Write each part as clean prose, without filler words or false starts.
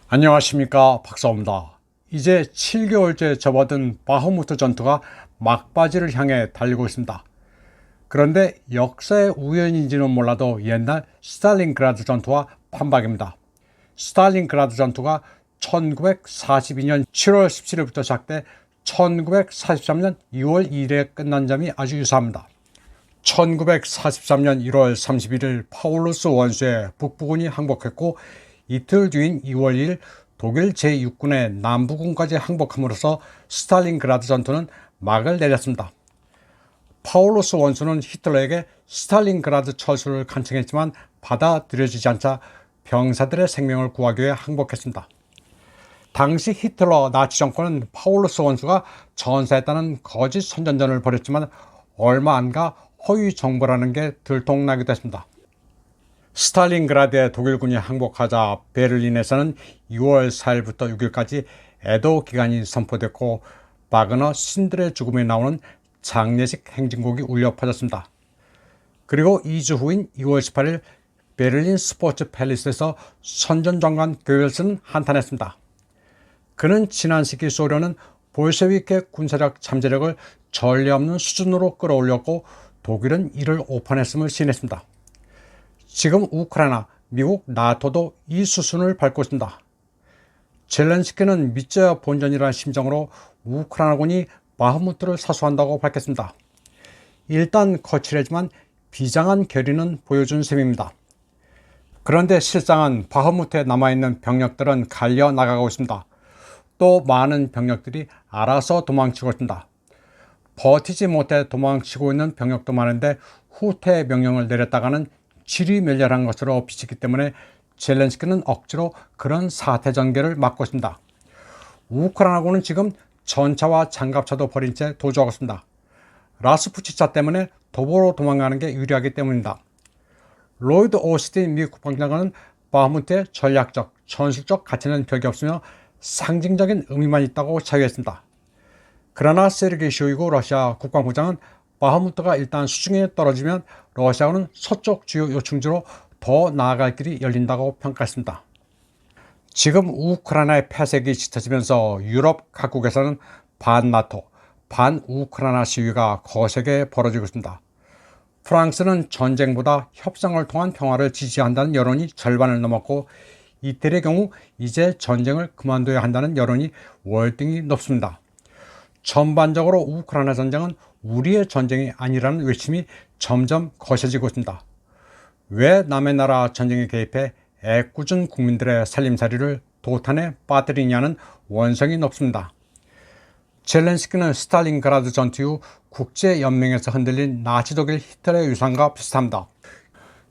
안녕하십니까, 박사입니다. 이제 7개월째 접어든 바흐무트 전투가 막바지를 향해 달리고 있습니다. 그런데 역사의 우연인지는 몰라도 옛날 스탈린그라드 전투와 판박입니다. 스탈린그라드 전투가 1942년 7월 17일부터 시작돼 1943년 2월 2일에 끝난 점이 아주 유사합니다. 1943년 1월 31일 파울루스 원수의 북부군이 항복했고, 이틀 뒤인 2월 2일 독일 제6군의 남부군까지 항복함으로써 스탈린그라드 전투는 막을 내렸습니다. 파울루스 원수는 히틀러에게 스탈린그라드 철수를 간청했지만 받아들여지지 않자 병사들의 생명을 구하기 위해 항복했습니다. 당시 히틀러 나치 정권은 파울루스 원수가 전사했다는 거짓 선전전을 벌였지만 얼마 안 가 허위 정보라는 게 들통나기도 했습니다. 스탈린그라드에 독일군이 항복하자 베를린에서는 2월 4일부터 6일까지 애도 기간이 선포됐고, 바그너 신들의 죽음에 나오는 장례식 행진곡이 울려 퍼졌습니다. 그리고 2주 후인 2월 18일 베를린 스포츠 팰리스에서 선전장관 괴벨스는 한탄했습니다. 그는 지난 시기 소련은 볼셰비크의 군사력 잠재력을 전례 없는 수준으로 끌어올렸고, 독일은 이를 오판했음을 시인했습니다. 지금 우크라이나, 미국, 나토도 이 수순을 밟고 있습니다. 젤렌스키는 믿져야 본전이라는 심정으로 우크라이나군이 바흐무트를 사수한다고 밝혔습니다. 일단 거칠하지만 비장한 결의는 보여준 셈입니다. 그런데 실상은 바흐무트에 남아있는 병력들은 갈려 나가고 있습니다. 또 많은 병력들이 알아서 도망치고 있습니다. 버티지 못해 도망치고 있는 병력도 많은데 후퇴 명령을 내렸다가는 질이 멸렬한 것으로 비치기 때문에 젤렌스키는 억지로 그런 사태 전개를 막고 있습니다. 우크라이나군은 지금 전차와 장갑차도 버린 채 도주하고 있습니다. 라스푸치차 때문에 도보로 도망가는 게 유리하기 때문입니다. 로이드 오스틴 미국 국방장관은 바흐무트의 전략적, 전술적 가치는 별게 없으며 상징적인 의미만 있다고 자유했습니다. 그러나 세르게이 쇼이구 러시아 국방부장은 바흐무트가 일단 수중에 떨어지면 러시아군은 서쪽 주요 요충지로 더 나아갈 길이 열린다고 평가했습니다. 지금 우크라이나의 폐색이 짙어지면서 유럽 각국에서는 반나토, 반우크라이나 시위가 거세게 벌어지고 있습니다. 프랑스는 전쟁보다 협상을 통한 평화를 지지한다는 여론이 절반을 넘었고, 이태리의 경우 이제 전쟁을 그만둬야 한다는 여론이 월등히 높습니다. 전반적으로 우크라이나 전쟁은 우리의 전쟁이 아니라는 외침이 점점 거세지고 있습니다. 왜 남의 나라 전쟁에 개입해 애꿎은 국민들의 살림살이를 도탄에 빠뜨리냐는 원성이 높습니다. 젤렌스키는 스탈린그라드 전투 이후 국제연맹에서 흔들린 나치 독일 히틀러의 유산과 비슷합니다.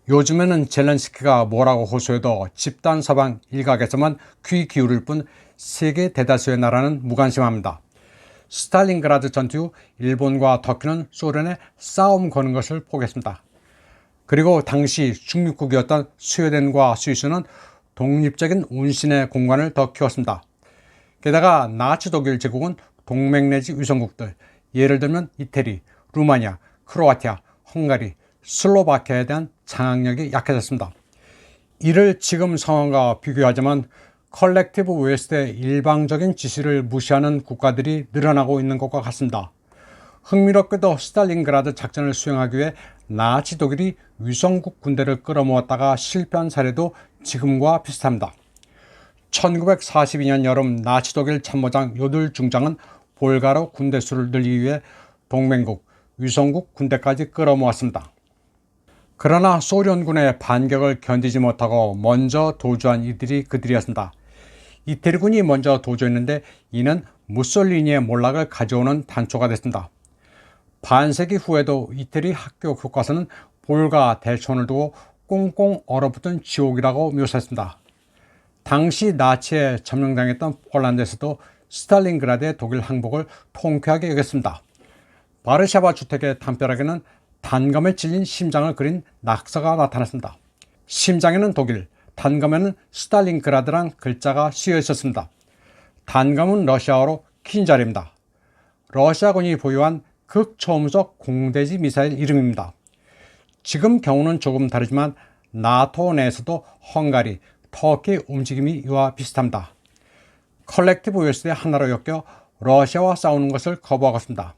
요즘에는 젤렌스키가 뭐라고 호소해도 집단 서방 일각에서만 귀 기울일 뿐 세계 대다수의 나라는 무관심합니다. 스탈린그라드 전투 후 일본과 터키는 소련에 싸움 거는 것을 포기했습니다. 그리고 당시 중립국이었던 스웨덴과 스위스는 독립적인 운신의 공간을 더 키웠습니다. 게다가 나치 독일 제국은 동맹 내지 위성국들, 예를 들면 이태리, 루마니아, 크로아티아, 헝가리, 슬로바키아에 대한 장악력이 약해졌습니다. 이를 지금 상황과 비교하자면 컬렉티브 웨스트의 일방적인 지시를 무시하는 국가들이 늘어나고 있는 것과 같습니다. 흥미롭게도 스탈린그라드 작전을 수행하기 위해 나치 독일이 위성국 군대를 끌어모았다가 실패한 사례도 지금과 비슷합니다. 1942년 여름 나치 독일 참모장 요들 중장은 볼가로 군대 수를 늘리기 위해 동맹국, 위성국 군대까지 끌어모았습니다. 그러나 소련군의 반격을 견디지 못하고 먼저 도주한 이들이 그들이었습니다. 이태리군이 먼저 도주했는데 이는 무솔리니의 몰락을 가져오는 단초가 됐습니다. 반세기 후에도 이태리 학교 교과서는 볼가 대천을 두고 꽁꽁 얼어붙은 지옥이라고 묘사했습니다. 당시 나치에 점령당했던 폴란드에서도 스탈린그라드의 독일 항복을 통쾌하게 여겼습니다. 바르샤바 주택의 담벼락에는 단검에 찔린 심장을 그린 낙서가 나타났습니다. 심장에는 독일, 단검에는 스탈린그라드란 글자가 씌어 있었습니다. 단검은 러시아어로 킨잘입니다. 러시아군이 보유한 극초음속 공대지 미사일 이름입니다. 지금 경우는 조금 다르지만 나토 내에서도 헝가리, 터키의 움직임이 이와 비슷합니다. 컬렉티브 US의 하나로 엮여 러시아와 싸우는 것을 거부하겠습니다.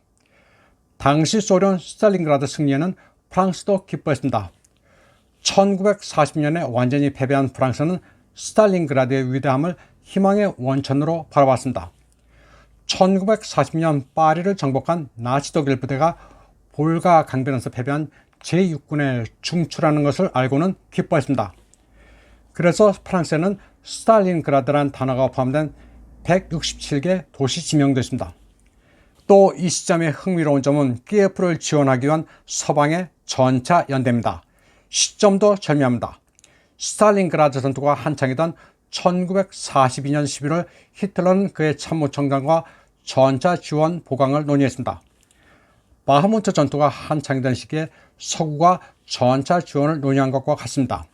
당시 소련 스탈린그라드 승리에는 프랑스도 기뻐했습니다. 1940년에 완전히 패배한 프랑스는 스탈린그라드의 위대함을 희망의 원천으로 바라봤습니다. 1940년 파리를 정복한 나치 독일 부대가 볼가 강변에서 패배한 제6군에 중출하는 것을 알고는 기뻐했습니다. 그래서 프랑스에는 스탈린그라드란 단어가 포함된 167개 도시 지명됐습니다. 또 이 시점의 흥미로운 점은 키예프를 지원하기 위한 서방의 전차 연대입니다. 시점도 절묘합니다. 스탈린그라드 전투가 한창이던 1942년 11월 히틀러는 그의 참모총장과 전차 지원 보강을 논의했습니다. 바흐무트 전투가 한창이던 시기에 서구가 전차 지원을 논의한 것과 같습니다.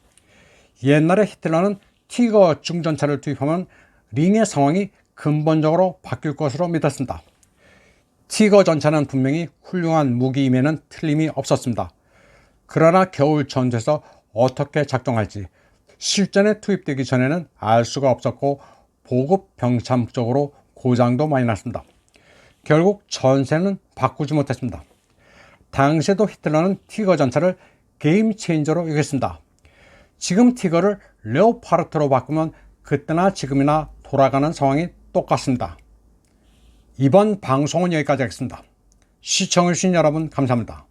옛날에 히틀러는 티거 중전차를 투입하면 링의 상황이 근본적으로 바뀔 것으로 믿었습니다. 티거 전차는 분명히 훌륭한 무기임에는 틀림이 없었습니다. 그러나 겨울 전투에서 어떻게 작동할지 실전에 투입되기 전에는 알 수가 없었고 보급 병참적으로 고장도 많이 났습니다. 결국 전세는 바꾸지 못했습니다. 당시에도 히틀러는 티거 전차를 게임 체인저로 여겼습니다. 지금 티거를 레오파르트로 바꾸면 그때나 지금이나 돌아가는 상황이 똑같습니다. 이번 방송은 여기까지 하겠습니다. 시청해주신 여러분 감사합니다.